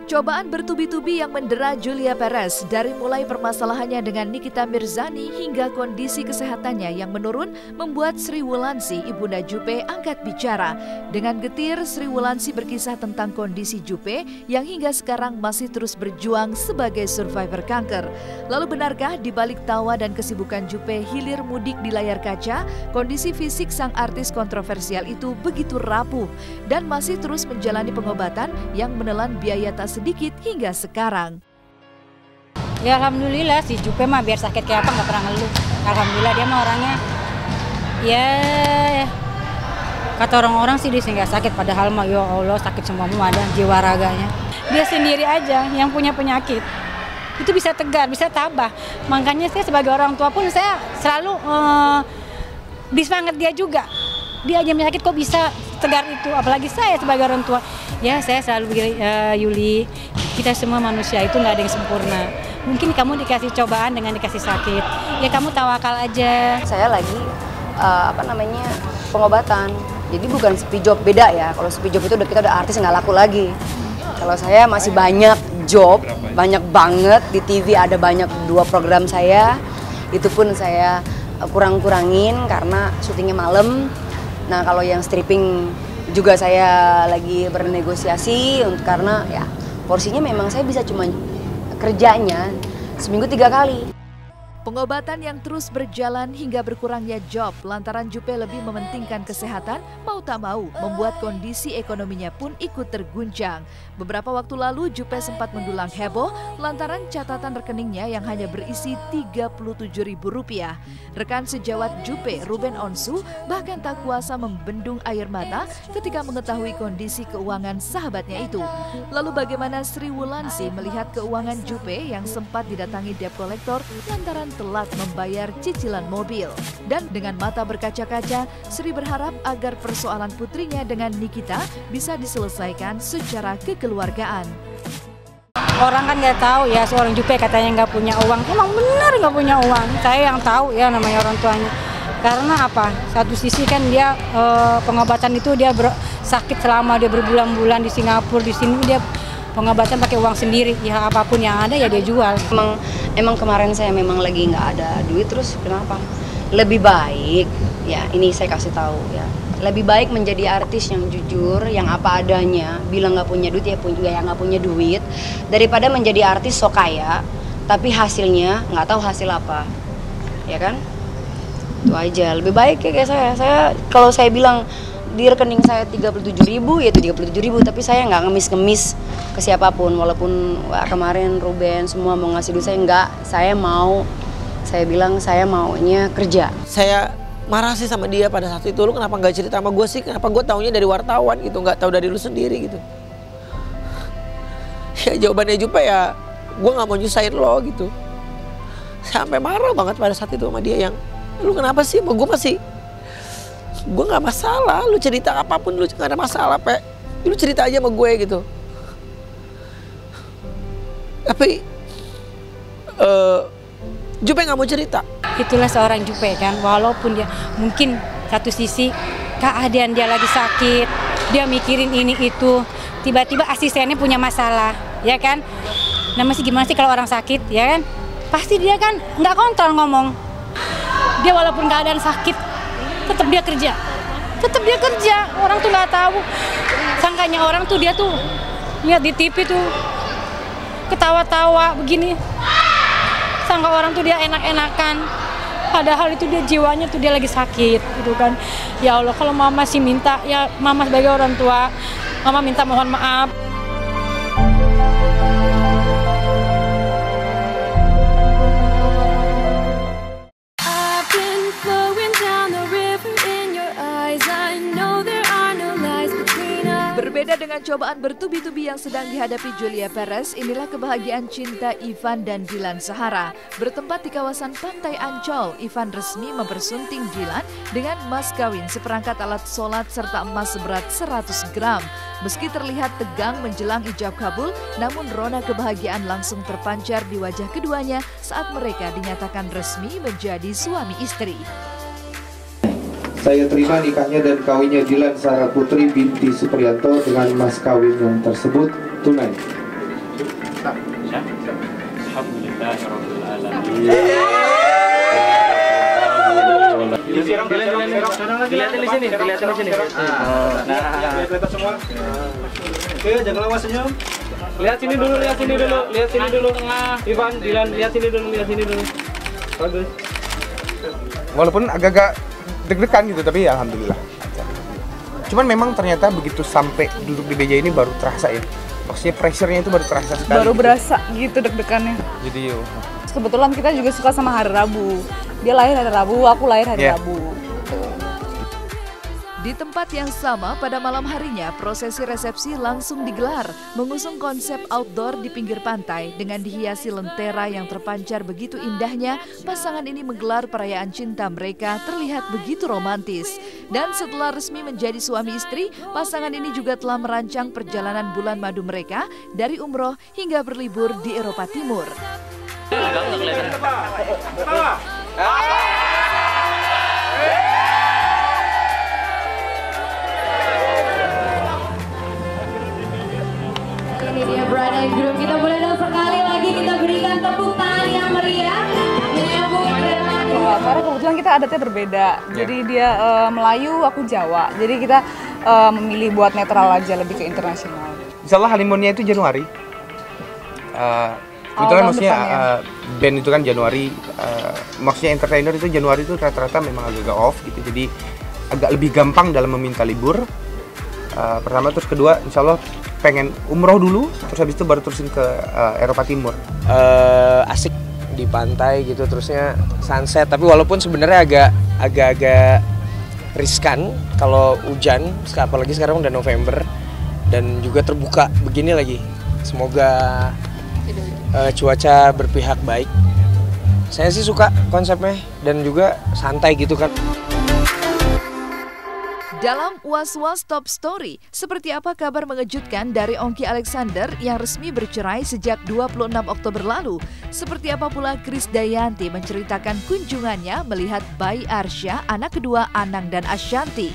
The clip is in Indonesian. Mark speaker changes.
Speaker 1: Cobaan bertubi-tubi yang mendera Julia Perez, dari mulai permasalahannya dengan Nikita Mirzani hingga kondisi kesehatannya yang menurun, membuat Sri Wulandsi, ibunda Juppe, angkat bicara. Dengan getir, Sri Wulandsi berkisah tentang kondisi Juppe yang hingga sekarang masih terus berjuang sebagai survivor kanker. Lalu benarkah di balik tawa dan kesibukan Juppe hilir mudik di layar kaca, kondisi fisik sang artis kontroversial itu begitu rapuh dan masih terus menjalani pengobatan yang menelan biaya tak sedikit hingga sekarang.
Speaker 2: Ya alhamdulillah si Juppe mah biar sakit kayak apa nggak pernah ngeluh. Alhamdulillah dia mah orangnya ya kata orang-orang sih dia nggak sakit, padahal mah ya Allah sakit semua ada jiwa raganya. Dia sendiri aja yang punya penyakit itu bisa tegar, bisa tabah. Makanya saya sebagai orang tua pun saya selalu disemangat dia juga. Dia aja penyakit kok bisa tegar itu, apalagi saya sebagai orang tua. Ya saya selalu bilang, Yuli, kita semua manusia itu nggak ada yang sempurna. Mungkin kamu dikasih cobaan dengan dikasih sakit, ya kamu tawakal aja.
Speaker 3: Saya lagi pengobatan, jadi bukan sepi job, beda ya. Kalau sepi job itu kita udah artis nggak laku lagi. Kalau saya masih banyak job, banyak banget di TV, ada banyak 2 program saya. Itu pun saya kurang-kurangin karena syutingnya malam. Nah kalau yang stripping juga saya lagi bernegosiasi karena ya porsinya memang saya bisa cuma kerjanya seminggu 3 kali.
Speaker 1: Pengobatan yang terus berjalan hingga berkurangnya job lantaran Juppe lebih mementingkan kesehatan, mau tak mau membuat kondisi ekonominya pun ikut terguncang. Beberapa waktu lalu Juppe sempat mendulang heboh lantaran catatan rekeningnya yang hanya berisi Rp37.000. Rekan sejawat Juppe, Ruben Onsu, bahkan tak kuasa membendung air mata ketika mengetahui kondisi keuangan sahabatnya itu. Lalu bagaimana Sri Wulandsi melihat keuangan Juppe yang sempat didatangi debt collector lantaran telat membayar cicilan mobil? Dan dengan mata berkaca-kaca, Sri berharap agar persoalan putrinya dengan Nikita bisa diselesaikan secara kekeluargaan.
Speaker 2: Orang kan nggak tahu ya, seorang Juppe katanya nggak punya uang. Emang benar nggak punya uang. Saya yang tahu ya namanya orang tuanya. Karena apa? Satu sisi kan dia pengobatan itu dia sakit selama dia berbulan-bulan di Singapura, di sini dia pengobatan pakai uang sendiri. Ya apapun yang ada ya dia jual.
Speaker 3: Emang kemarin saya memang lagi nggak ada duit, terus kenapa? Lebih baik ya ini saya kasih tahu ya. Lebih baik menjadi artis yang jujur, yang apa adanya, bilang nggak punya duit ya nggak punya duit, daripada menjadi artis sok kaya, tapi hasilnya nggak tahu hasil apa, ya kan? Itu aja, lebih baik ya kayak saya kalau saya bilang di rekening saya 37.000 ya itu 37.000, tapi saya nggak ngemis-ngemis ke siapapun, walaupun kemarin Ruben semua mau ngasih duit saya bilang saya maunya kerja.
Speaker 4: Saya marah sih sama dia pada saat itu, lu kenapa nggak cerita sama gue sih, kenapa gue taunya dari wartawan gitu, nggak tahu dari lu sendiri gitu. Ya jawabannya Juppe ya, gue nggak mau nyusahin lo gitu. Sampai marah banget pada saat itu sama dia yang, lu kenapa sih, gue nggak masalah, lu cerita apapun lu nggak ada masalah, lu cerita aja sama gue gitu. Tapi Juppe nggak mau cerita.
Speaker 2: Itulah seorang Juppe kan, walaupun dia mungkin satu sisi keadaan dia lagi sakit, dia mikirin ini itu, tiba-tiba asistennya punya masalah, ya kan? Nah masih gimana sih kalau orang sakit, ya kan? Pasti dia kan nggak kontrol ngomong. Dia walaupun keadaan sakit, tetap dia kerja. Orang tuh nggak tahu. Sangkanya orang tuh dia tuh lihat di TV tuh ketawa-tawa begini. Sangka orang tuh dia enak-enakan, padahal itu dia jiwanya tuh dia lagi sakit gitu kan. Ya Allah, kalau mama sih minta, ya mama sebagai orang tua, mama minta mohon maaf.
Speaker 1: Berbeda dengan cobaan bertubi-tubi yang sedang dihadapi Julia Perez, inilah kebahagiaan cinta Ivan dan Dilan Sahara. Bertempat di kawasan Pantai Ancol, Ivan resmi mempersunting Dilan dengan emas kawin, seperangkat alat sholat serta emas seberat 100 gram. Meski terlihat tegang menjelang ijab kabul, namun rona kebahagiaan langsung terpancar di wajah keduanya saat mereka dinyatakan resmi menjadi suami istri.
Speaker 5: Saya terima nikahnya dan kawinnya Dilan Sahara Putri binti Supriyanto dengan mas kawin yang tersebut tunai.
Speaker 6: Alhamdulillahirabbil alamin. Dilihatin di sini. Nah, kelihatan semua. Oke, jangan lama senyum. Lihat sini dulu. Ivan, Dilan, lihat sini dulu. Bagus.
Speaker 7: Walaupun agak-agak deg-degan gitu, tapi ya alhamdulillah. Cuman memang ternyata begitu sampai duduk di meja ini baru terasa ya. Maksudnya pressure-nya itu baru terasa sekali.
Speaker 8: Baru
Speaker 7: gitu.
Speaker 8: berasa gitu deg-degannya.
Speaker 7: Jadi
Speaker 8: Kebetulan kita juga suka sama hari Rabu. Dia lahir hari Rabu, aku lahir hari Rabu.
Speaker 1: Di tempat yang sama pada malam harinya, prosesi resepsi langsung digelar, mengusung konsep outdoor di pinggir pantai dengan dihiasi lentera yang terpancar begitu indahnya. Pasangan ini menggelar perayaan cinta mereka terlihat begitu romantis. Dan setelah resmi menjadi suami istri, pasangan ini juga telah merancang perjalanan bulan madu mereka dari umroh hingga berlibur di Eropa Timur.
Speaker 9: Ini dia bride and groom. Kita boleh dong sekali lagi kita berikan tepuk tangan yang meriah menyambut pernikahan.
Speaker 8: Karena kebetulan kita adatnya berbeda. Jadi dia Melayu, aku Jawa. Jadi kita memilih buat netral aja, lebih ke internasional.
Speaker 7: Insyaallah honeymoon-nya itu Januari. Kebetulan maksudnya band itu kan Januari, maksudnya entertainer itu Januari itu rata-rata memang agak off gitu. Jadi agak lebih gampang dalam meminta libur. Pertama, terus kedua Insyaallah pengen umroh dulu, terus habis itu baru terusin ke Eropa Timur.
Speaker 4: Asik di pantai gitu, terusnya sunset. Tapi walaupun sebenarnya agak riskan kalau hujan, apalagi sekarang udah November dan juga terbuka begini lagi. Semoga cuaca berpihak baik. Saya sih suka konsepnya dan juga santai gitu kan.
Speaker 1: Dalam Was-Was Top Story, seperti apa kabar mengejutkan dari Ongky Alexander yang resmi bercerai sejak 26 Oktober lalu? Seperti apa pula Krisdayanti menceritakan kunjungannya melihat bayi Arsya, anak kedua Anang dan Ashanti?